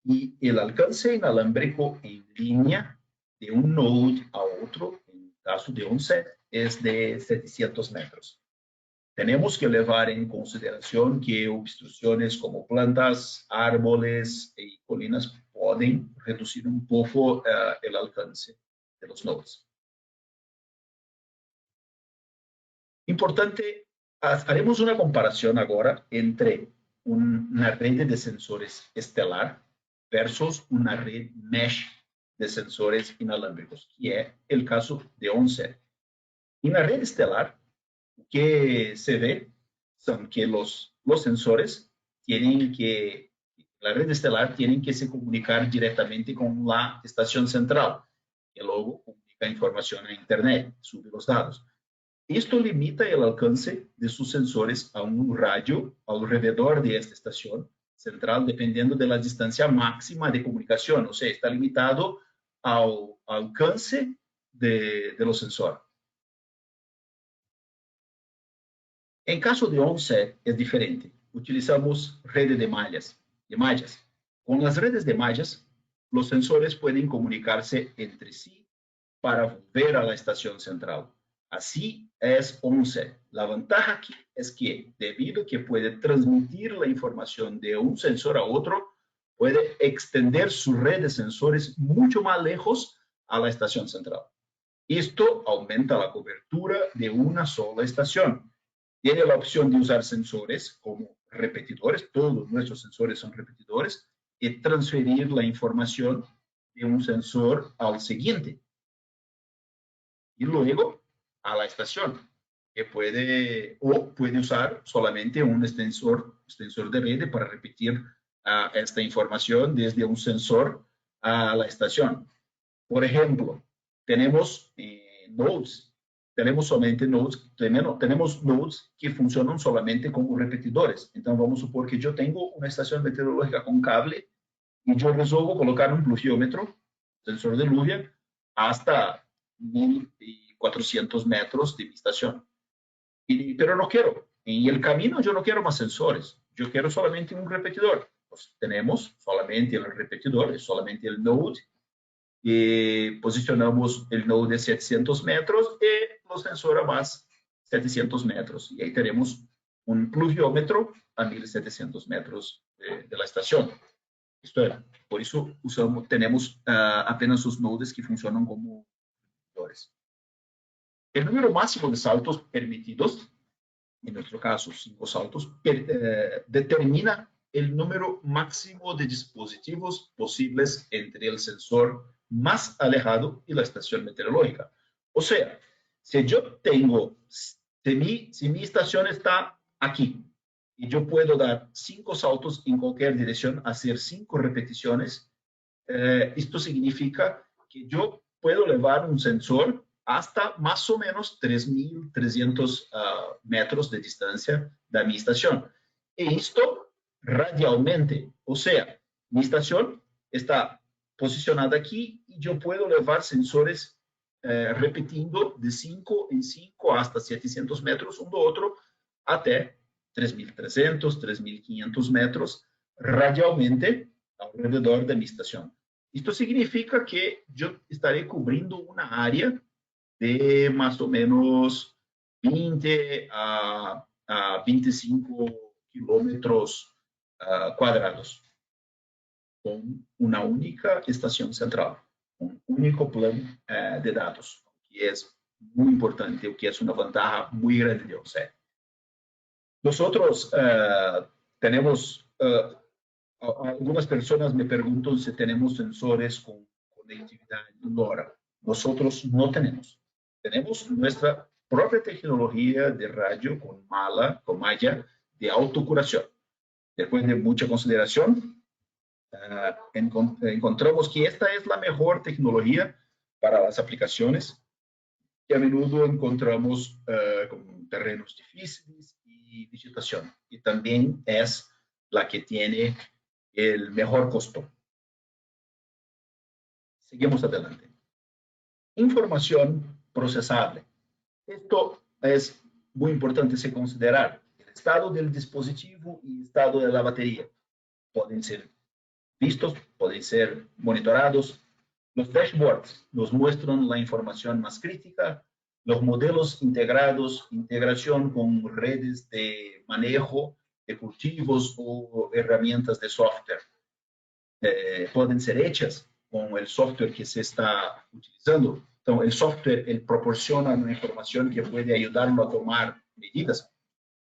Y el alcance inalámbrico en línea de un node a otro, en caso de un set, es de 700 metros. Tenemos que llevar en consideración que obstrucciones como plantas, árboles y colinas pueden reducir un poco el alcance de los nodos. Importante, haremos una comparación ahora entre una red de sensores estelar versus una red mesh de sensores inalámbricos, que es el caso de OnSet. En la red estelar, que se ve son que los sensores tienen que, la red estelar tienen que se comunicar directamente con la estación central, que luego comunica información a Internet, sube los datos. Esto limita el alcance de sus sensores a un radio alrededor de esta estación central, dependiendo de la distancia máxima de comunicación. O sea, está limitado al alcance de los sensores. En caso de OnSet es diferente. Utilizamos redes de mallas. Con las redes de mallas, los sensores pueden comunicarse entre sí para volver a la estación central. Así es OnSet. La ventaja aquí es que, debido a que puede transmitir la información de un sensor a otro, puede extender su red de sensores mucho más lejos a la estación central. Esto aumenta la cobertura de una sola estación. Tiene la opción de usar sensores como repetidores, todos nuestros sensores son repetidores, y transferir la información de un sensor al siguiente. Y luego a la estación, que puede usar solamente un extensor de red para repetir esta información desde un sensor a la estación. Por ejemplo, tenemos nodes. Tenemos nodes que funcionan solamente como repetidores. Entonces, vamos a supor que yo tengo una estación meteorológica con cable y yo resuelvo colocar un pluviómetro, sensor de lluvia, hasta 1000 400 metros de mi estación. Pero no quiero. En el camino yo no quiero más sensores. Yo quiero solamente un repetidor. Pues tenemos solamente el repetidor, es solamente el node. Posicionamos el node de 700 metros y los sensores más 700 metros. Y ahí tenemos un pluviómetro a 1700 metros de la estación. Esto era. Por eso tenemos apenas los nodes que funcionan como repetidores. El número máximo de saltos permitidos, en nuestro caso 5 saltos, determina el número máximo de dispositivos posibles entre el sensor más alejado y la estación meteorológica. O sea, si yo tengo, si mi estación está aquí y yo puedo dar 5 saltos en cualquier dirección, hacer 5 repeticiones, esto significa que yo puedo elevar un sensor hasta más o menos 3.300 metros de distancia de mi estación. Y esto radialmente, o sea, mi estación está posicionada aquí y yo puedo elevar sensores repitiendo de 5 en 5 hasta 700 metros uno de otro hasta 3.300, 3.500 metros radialmente alrededor de mi estación. Esto significa que yo estaré cubriendo una área de más o menos 20 a 25 kilómetros cuadrados, con una única estación central, un único plan de datos, que es muy importante, que es una ventaja muy grande de OSET. Nosotros tenemos, algunas personas me preguntan si tenemos sensores con conectividad LoRa. Nosotros no tenemos. Tenemos nuestra propia tecnología de radio con malla de autocuración. Después de mucha consideración, encontramos que esta es la mejor tecnología para las aplicaciones que a menudo encontramos con terrenos difíciles y vegetación. Y también es la que tiene el mejor costo. Seguimos adelante. Información procesable. Esto es muy importante se considerar. El estado del dispositivo y el estado de la batería pueden ser vistos, pueden ser monitorados. Los dashboards nos muestran la información más crítica. Los modelos integrados, integración con redes de manejo de cultivos o herramientas de software, pueden ser hechas con el software que se está utilizando. Entonces, el software proporciona una información que puede ayudarlo a tomar medidas.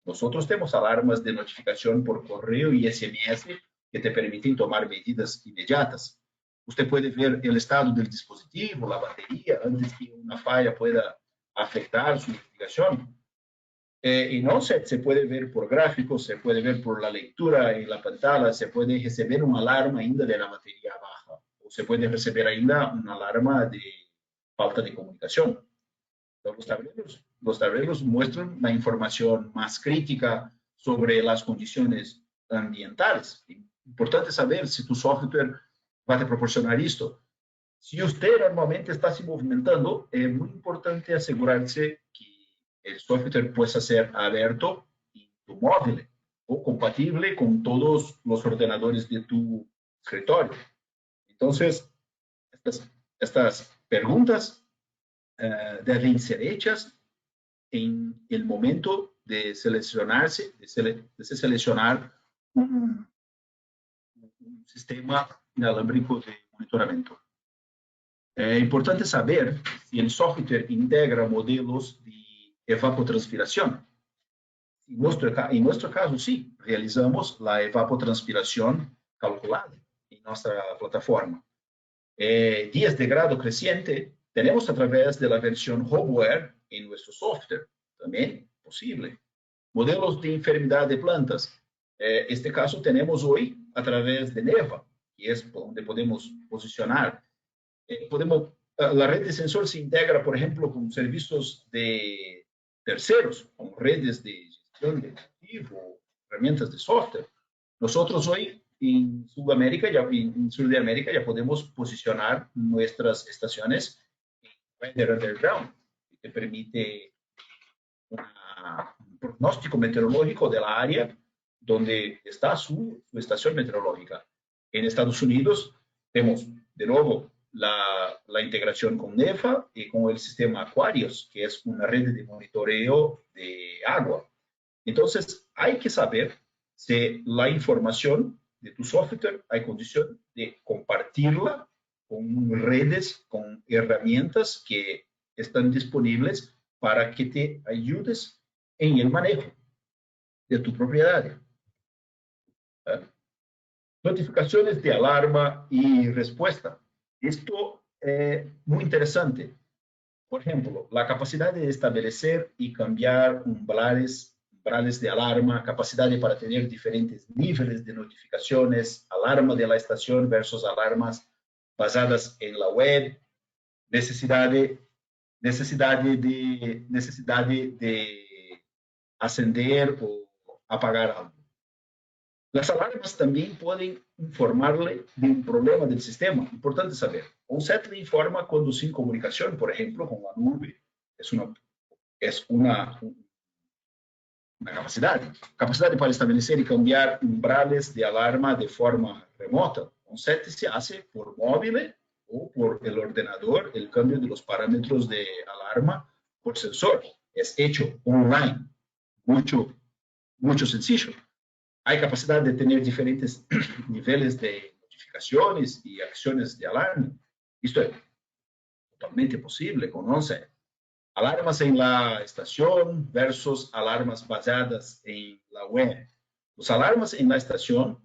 Nosotros tenemos alarmas de notificación por correo y SMS que te permiten tomar medidas inmediatas. Usted puede ver el estado del dispositivo, la batería, antes que una falla pueda afectar su navegación. Y no se puede ver por gráficos, se puede ver por la lectura en la pantalla, se puede recibir una alarma ainda de la batería baja, o se puede recibir ainda una alarma de falta de comunicación. Los tableros muestran la información más crítica sobre las condiciones ambientales. Es importante saber si tu software va a proporcionar esto. Si usted normalmente está se movimentando, es muy importante asegurarse que el software pueda ser abierto en tu móvil o compatible con todos los ordenadores de tu escritorio. Entonces, estas preguntas deben ser hechas en el momento de seleccionarse, de seleccionar un sistema inalámbrico de monitoramiento. É importante saber si el software integra modelos de evapotranspiración. En nuestro caso, sí, realizamos la evapotranspiración calculada en nuestra plataforma. Días de grado creciente tenemos a través de la versión hardware en nuestro software, también posible. Modelos de enfermedad de plantas. Este caso tenemos hoy a través de Neva, que es donde podemos posicionar. La red de sensor se integra, por ejemplo, con servicios de terceros, con redes de gestión de cultivo, herramientas de software. Nosotros hoy en Sudamérica, en Sudamérica ya podemos posicionar nuestras estaciones en Weather Underground. te permite un pronóstico meteorológico de la área donde está su estación meteorológica. En Estados Unidos tenemos de nuevo la integración con NEFA y con el sistema Aquarius, que es una red de monitoreo de agua. Entonces, hay que saber si la información de tu software hay condición de compartirla con redes, con herramientas que están disponibles para que te ayudes en el manejo de tu propiedad. Notificaciones de alarma y respuesta. Esto es muy interesante. Por ejemplo, la capacidad de establecer y cambiar umbrales de alarma, capacidad para tener diferentes niveles de notificaciones, alarma de la estación versus alarmas basadas en la web, necesidad de acender o apagar algo. Las alarmas también pueden informarle de un problema del sistema. Importante saber. OnSet le informa cuando sin comunicación, por ejemplo, con la nube. Es una capacidad para establecer y cambiar umbrales de alarma de forma remota. OnSet se hace por móvil o por el ordenador, el cambio de los parámetros de alarma por sensor. Es hecho online. Mucho sencillo. Hay capacidad de tener diferentes niveles de notificaciones y acciones de alarma. Esto es totalmente posible con OnSet. Alarmas en la estación versus alarmas basadas en la web. Los alarmas en la estación,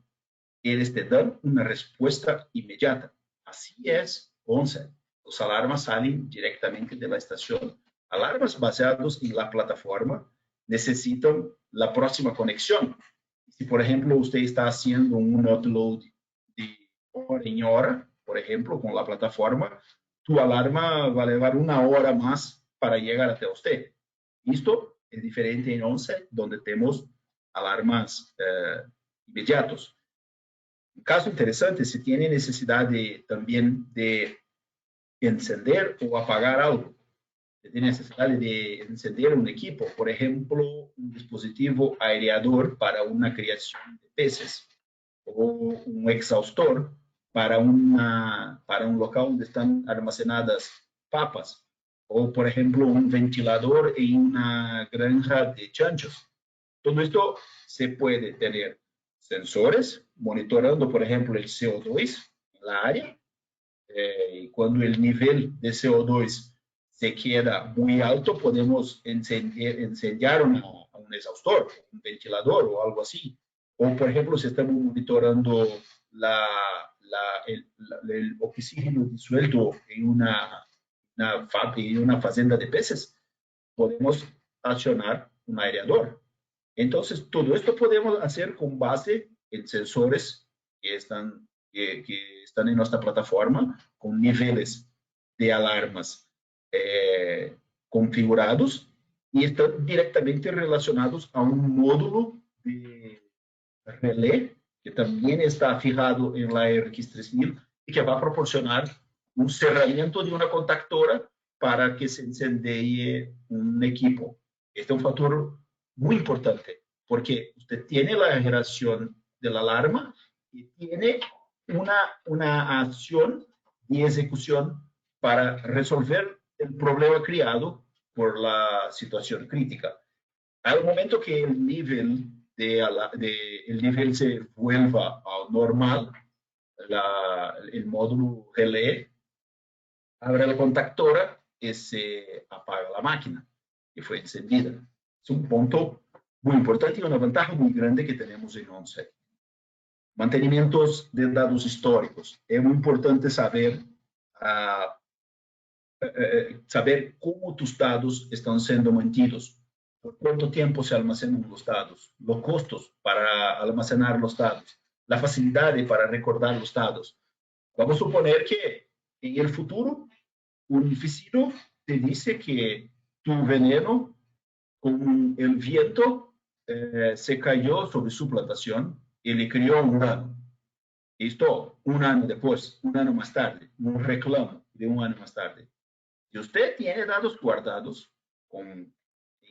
ellos te dan una respuesta inmediata. Así es OnSet. Los alarmas salen directamente de la estación. Alarmas basadas en la plataforma necesitan la próxima conexión. Si, por ejemplo, usted está haciendo un upload de hora en hora, por ejemplo, con la plataforma, tu alarma va a llevar una hora más para llegar hasta usted. Esto es diferente en OnSet, donde tenemos alarmas inmediatos. Un caso interesante, si tiene necesidad también de encender o apagar algo, tiene necesidad de encender un equipo, por ejemplo, un dispositivo aireador para una criación de peces o un exhaustor para un local donde están almacenadas papas o, por ejemplo, un ventilador en una granja de chanchos. Todo esto se puede tener sensores monitorando, por ejemplo, el CO2 en la área y cuando el nivel de CO2 se queda muy alto, podemos incendiar un exhaustor, un ventilador o algo así. O, por ejemplo, si estamos monitorando el oxígeno disuelto en una fazenda de peces, podemos accionar un aireador. Entonces, todo esto podemos hacer con base en sensores que están en nuestra plataforma, con niveles de alarmas configurados y están directamente relacionados a un módulo de relé que también está fijado en la RX3000 y que va a proporcionar un cerramiento de una contactora para que se incendie un equipo. Este es un factor muy importante porque usted tiene la generación de la alarma y tiene una acción y ejecución para resolver el problema creado por la situación crítica. Al momento que el nivel se vuelva a normal, el módulo relé abre la contactora y se apaga la máquina que fue encendida. Es un punto muy importante y una ventaja muy grande que tenemos en OnSet. Mantenimientos de datos históricos. Es muy importante saber cómo tus datos están siendo mantenidos, por cuánto tiempo se almacenan los datos, los costos para almacenar los datos, la facilidad para recordar los datos. Vamos a suponer que en el futuro un vecino te dice que tu veneno con el viento se cayó sobre su plantación y le creó un daño. Esto un año después, un año más tarde, un reclamo de un año más tarde. Si usted tiene datos guardados en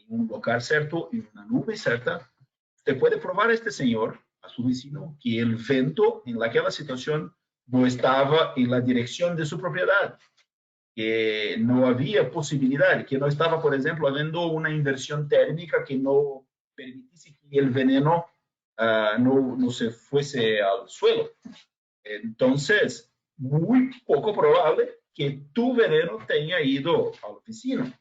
un local cierto, en una nube cierta, usted puede probar a este señor, a su vecino, que el vento en aquella situación no estaba en la dirección de su propiedad, que no había posibilidad, que no estaba, por ejemplo, habiendo una inversión térmica que no permitiese que el veneno no se fuese al suelo. Entonces, muy poco probable que tu veneno tenga ido a la oficina.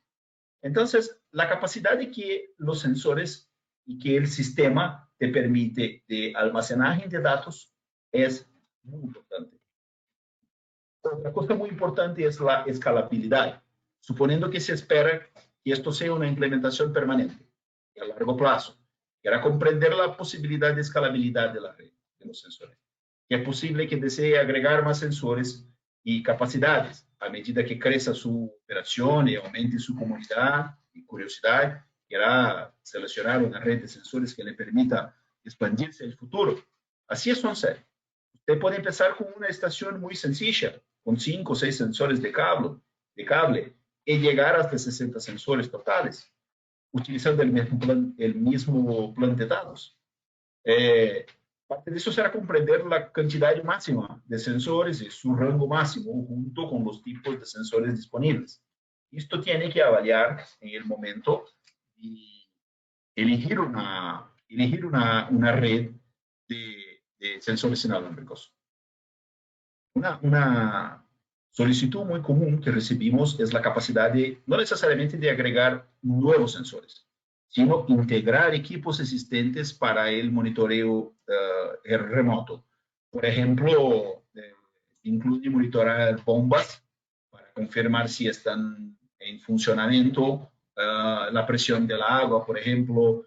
Entonces, la capacidad de que los sensores y que el sistema te permite de almacenaje de datos es muy importante. Otra cosa muy importante es la escalabilidad, suponiendo que se espera que esto sea una implementación permanente y a largo plazo, para comprender la posibilidad de escalabilidad de la red de los sensores. Que es posible que desee agregar más sensores y capacidades a medida que crezca su operación y aumente su comunidad y curiosidad, quiera seleccionar una red de sensores que le permita expandirse en el futuro. Así es OnSet. Usted puede empezar con una estación muy sencilla, con 5 o 6 sensores de cable y llegar hasta 60 sensores totales, utilizando el mismo plan de datos. Parte de eso será comprender la cantidad máxima de sensores y su rango máximo junto con los tipos de sensores disponibles. Esto tiene que avaliar en el momento y elegir una red de sensores inalámbricos. Una solicitud muy común que recibimos es la capacidad de, no necesariamente de agregar nuevos sensores, sino integrar equipos existentes para el monitoreo remoto. Por ejemplo, incluye monitorar bombas para confirmar si están en funcionamiento, la presión del agua, por ejemplo.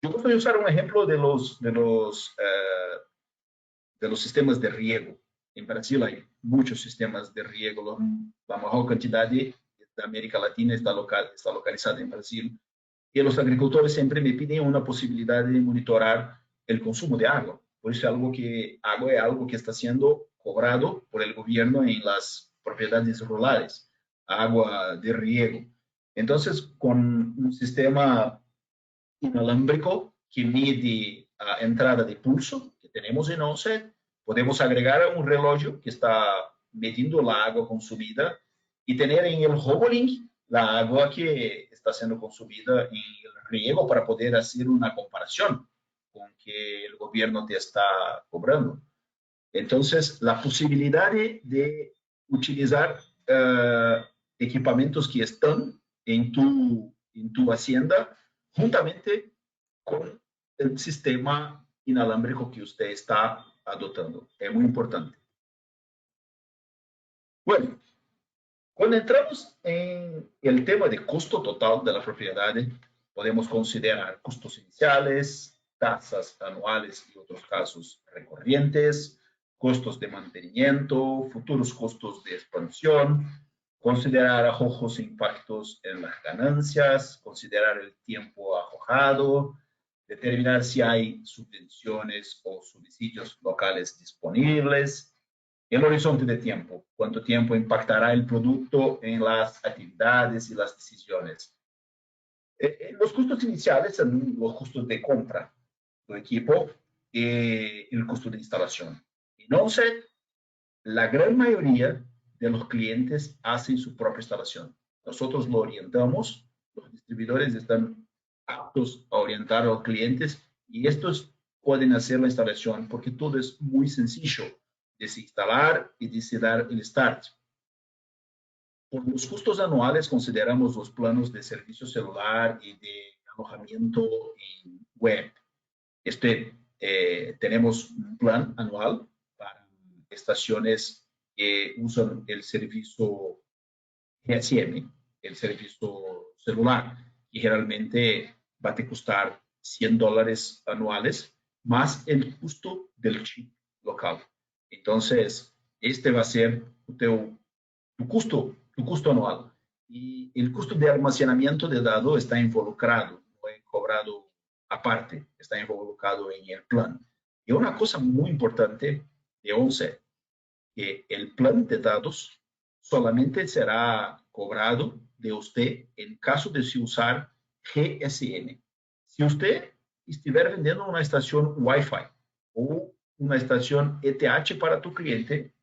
Yo voy a usar un ejemplo de los sistemas de riego. En Brasil hay muchos sistemas de riego. La mayor cantidad de América Latina está localizada en Brasil. Y los agricultores siempre me piden una posibilidad de monitorar el consumo de agua. Por eso agua es algo que está siendo cobrado por el gobierno en las propiedades rurales, agua de riego. Entonces, con un sistema inalámbrico que mide a entrada de pulso que tenemos en OnSet, podemos agregar un reloj que está midiendo la agua consumida y tener en el HoboLink la agua que está siendo consumida en el riego para poder hacer una comparación con que el gobierno te está cobrando. Entonces, la posibilidad de utilizar equipamientos que están en tu hacienda juntamente con el sistema inalámbrico que usted está adoptando. Es muy importante. Bueno, cuando entramos en el tema de costo total de la propiedad, podemos considerar costos iniciales, tasas anuales y otros casos recurrentes, costos de mantenimiento, futuros costos de expansión, considerar arrojos e impactos en las ganancias, considerar el tiempo arrojado, determinar si hay subvenciones o subsidios locales disponibles, el horizonte de tiempo, cuánto tiempo impactará el producto en las actividades y las decisiones. Los costos iniciales son los costos de compra del equipo y el costo de instalación. Y no sé, la gran mayoría de los clientes hacen su propia instalación. Nosotros lo orientamos, los distribuidores están aptos a orientar a los clientes y estos pueden hacer la instalación porque todo es muy sencillo de se instalar y de se dar el start. Por los costos anuales consideramos los planos de servicio celular y de alojamiento en web. Tenemos un plan anual para estaciones que usan el servicio GSM, el servicio celular, y generalmente va a te costar $100 anuales más el costo del chip local. Entonces, este va a ser tu costo anual. Y el costo de almacenamiento de datos está involucrado, no es cobrado aparte, está involucrado en el plan. Y una cosa muy importante de OnSet, que el plan de datos solamente será cobrado de usted en caso de se usar GSM. Si usted estiver vendiendo una estación Wi-Fi o una estación ETH para tu cliente,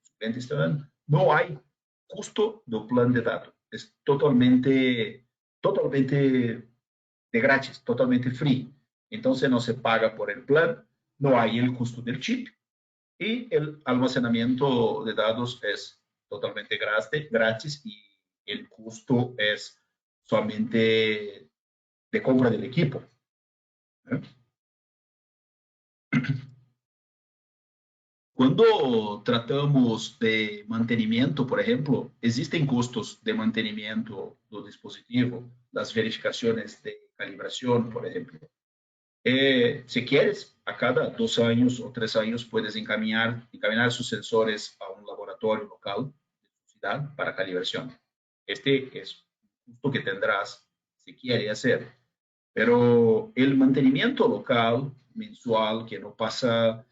no hay costo del plan de datos. Es totalmente de gratis, totalmente free. Entonces no se paga por el plan, no hay el costo del chip y el almacenamiento de datos es totalmente gratis y el costo es solamente de compra del equipo. ¿Eh? Cuando tratamos de mantenimiento, por ejemplo, existen costos de mantenimiento del dispositivo, las verificaciones de calibración, por ejemplo. Si quieres, a cada 2 años o 3 años puedes encaminar sus sensores a un laboratorio local de tu ciudad para calibración. Este es un costo que tendrás si quieres hacer, pero el mantenimiento local mensual que no pasa,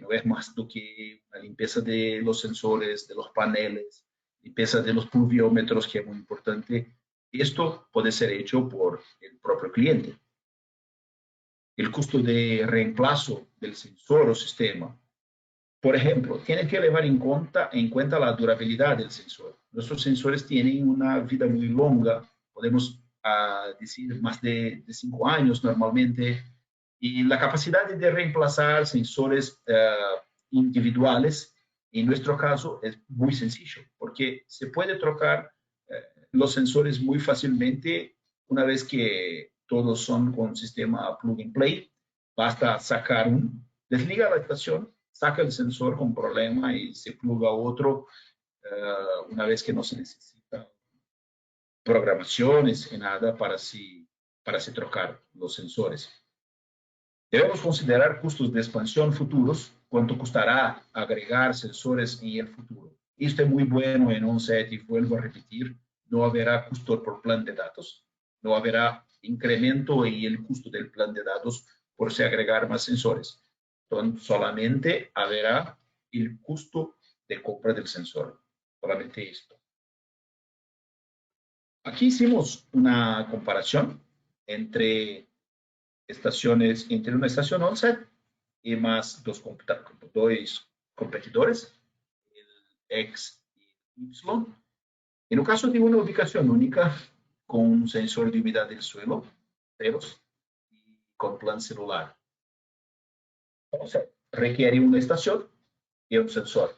no es más do que una limpieza de los sensores, de los paneles, limpieza de los pluviómetros, que es muy importante. Esto puede ser hecho por el propio cliente. El costo de reemplazo del sensor o sistema. Por ejemplo, tiene que llevar en cuenta la durabilidad del sensor. Nuestros sensores tienen una vida muy longa, podemos decir más de 5 años normalmente, y la capacidad de reemplazar sensores individuales, en nuestro caso, es muy sencillo, porque se puede trocar los sensores muy fácilmente una vez que todos son con sistema plug and play. Basta sacar desliga la estación, saca el sensor con problema y se pluga otro una vez que no se necesita programaciones y nada para se trocar los sensores. Debemos considerar costos de expansión futuros, cuánto costará agregar sensores en el futuro. Esto es muy bueno en OnSet y vuelvo a repetir, no habrá costo por plan de datos, no habrá incremento en el costo del plan de datos por se agregar más sensores. Entonces, solamente habrá el costo de compra del sensor, solamente esto. Aquí hicimos una comparación entre una estación OnSet y más dos competidores, el X y el Y. En el caso de una ubicación única con un sensor de humedad del suelo, ceros, y con plan celular. OnSet requiere una estación y un sensor.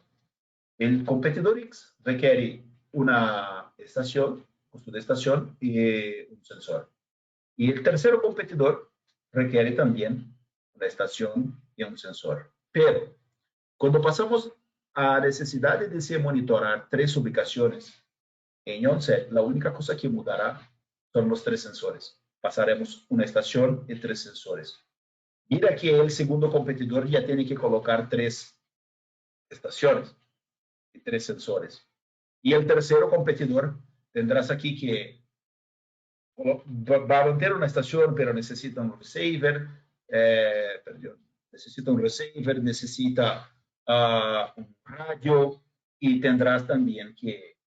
El competidor X requiere una estación, costo de estación y un sensor. Y el tercero competidor requiere también una estación y un sensor. Pero cuando pasamos a necesidad de se monitorar 3 ubicaciones en OnSet, la única cosa que mudará son los 3 sensores. Pasaremos una estación y 3 sensores. Mira que el segundo competidor ya tiene que colocar 3 estaciones y 3 sensores. Y el tercero competidor tendrás aquí que va a mantener una estación, pero necesita un receiver, necesita un radio y tendrás también que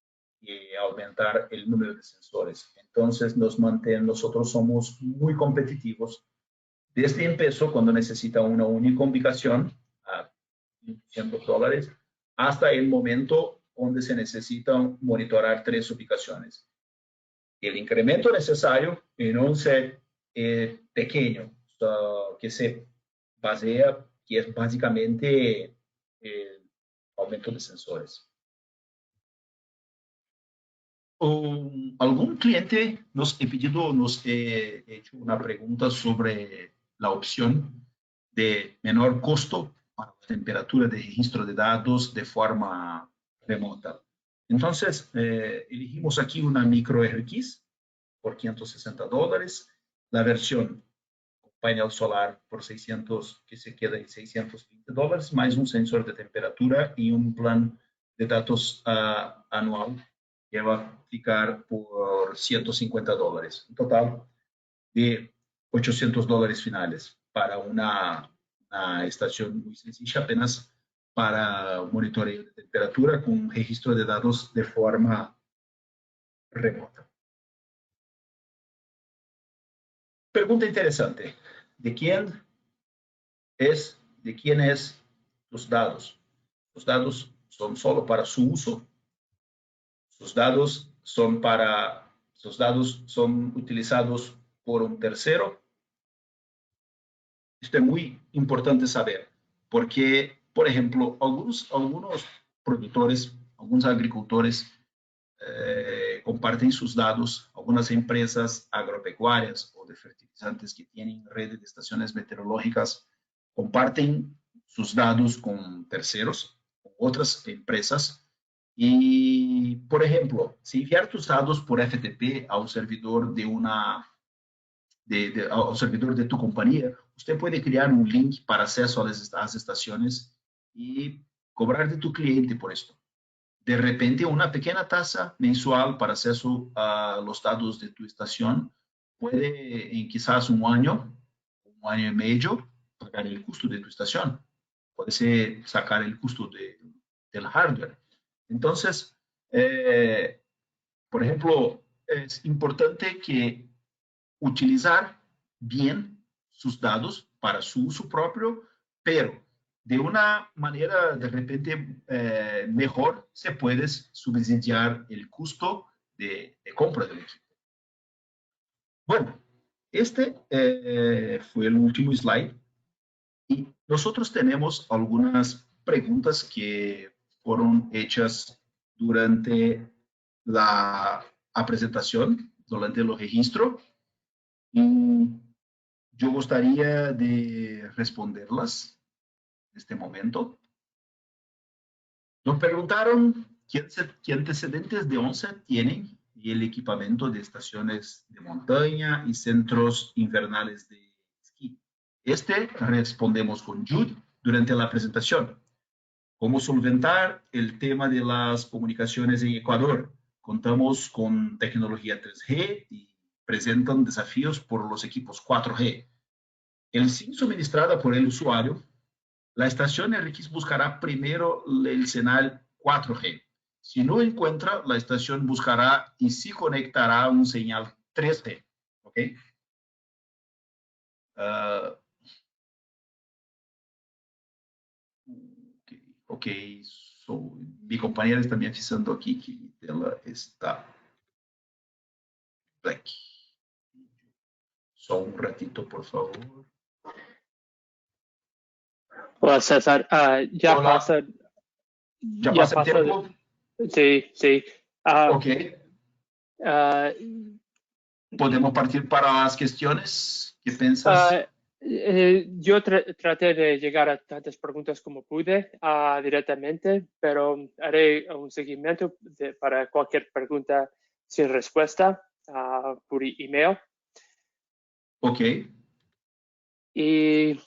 aumentar el número de sensores. Entonces, nosotros somos muy competitivos desde empezó cuando necesita una única ubicación a $100 hasta el momento donde se necesita monitorar 3 ubicaciones. El incremento necesario en un set pequeño que se basea, que es básicamente el aumento de sensores. Algún cliente nos ha pedido, nos ha hecho una pregunta sobre la opción de menor costo para la temperatura de registro de datos de forma remota. Entonces, elegimos aquí una micro RX por $560, la versión con panel solar por 600, que se queda en $620, más un sensor de temperatura y un plan de datos anual que va a ficar por $150. Un total de $800 finales para una estación muy sencilla, apenas para monitoreo de temperatura con registro de datos de forma remota. Pregunta interesante. ¿De quién es tus datos? Los datos son solo para su uso. Sus datos son utilizados por un tercero. Esto es muy importante saber, porque, por ejemplo, algunos productores, algunos agricultores comparten sus datos, algunas empresas agropecuarias o de fertilizantes que tienen redes de estaciones meteorológicas comparten sus datos con terceros, con otras empresas. Y, por ejemplo, si enviar tus datos por FTP a un servidor a un servidor de tu compañía, usted puede crear un link para acceso a las estaciones y cobrar de tu cliente por esto. De repente, una pequeña tasa mensual para acceso a los datos de tu estación puede, en quizás un año y medio, pagar el costo de tu estación. Puede ser sacar el costo del hardware. Entonces, por ejemplo, es importante que utilizar bien sus datos para su uso propio, pero de una manera de repente mejor se puede subsidiar el costo de compra del equipo. Bueno, este fue el último slide y nosotros tenemos algunas preguntas que fueron hechas durante la presentación, durante el registro. Y yo gustaría de responderlas en este momento. Nos preguntaron qué antecedentes de ONCE tienen y el equipamiento de estaciones de montaña y centros invernales de esquí. Respondemos con Jude durante la presentación. ¿Cómo solventar el tema de las comunicaciones en Ecuador? Contamos con tecnología 3G y presentan desafíos por los equipos 4G. El SIM suministrada por el usuario, la estación RX buscará primero el señal 4G. Si no encuentra, la estación buscará y sí conectará un señal 3G. ¿Ok? Ok. So, mi compañera está me avisando aquí que mi tela está black. Só un ratito, por favor. Hola, César. Ya Hola. pasa. ¿Ya pasa el tiempo? Sí, sí. Ok. ¿Podemos partir para las cuestiones? ¿Qué piensas? Yo traté de llegar a tantas preguntas como pude directamente, pero haré un seguimiento para cualquier pregunta sin respuesta por email. Ok. Y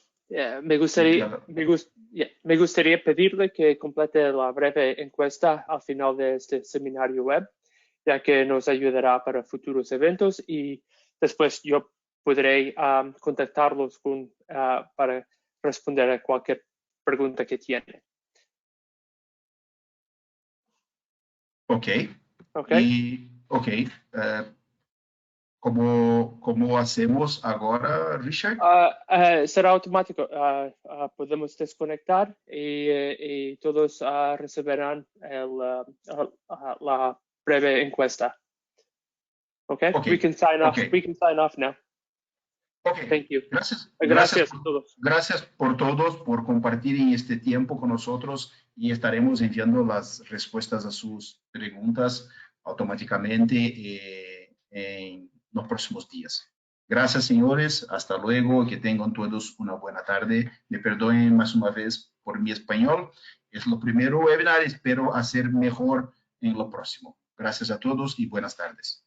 me gustaría pedirle que complete la breve encuesta al final de este seminario web, ya que nos ayudará para futuros eventos y después yo podré contactarlos para responder a cualquier pregunta que tiene. Ok. Okay. ¿Cómo hacemos ahora, Richard? Será automático. Podemos desconectar y todos recibirán la breve encuesta. Okay? We can sign off. We can sign off now. Okay. Thank you. Gracias a todos. Gracias por todos, por compartir en este tiempo con nosotros y estaremos enviando las respuestas a sus preguntas automáticamente en los próximos días. Gracias, señores. Hasta luego. Que tengan todos una buena tarde. Me perdonen más una vez por mi español. Es lo primero webinar. Espero hacer mejor en lo próximo. Gracias a todos y buenas tardes.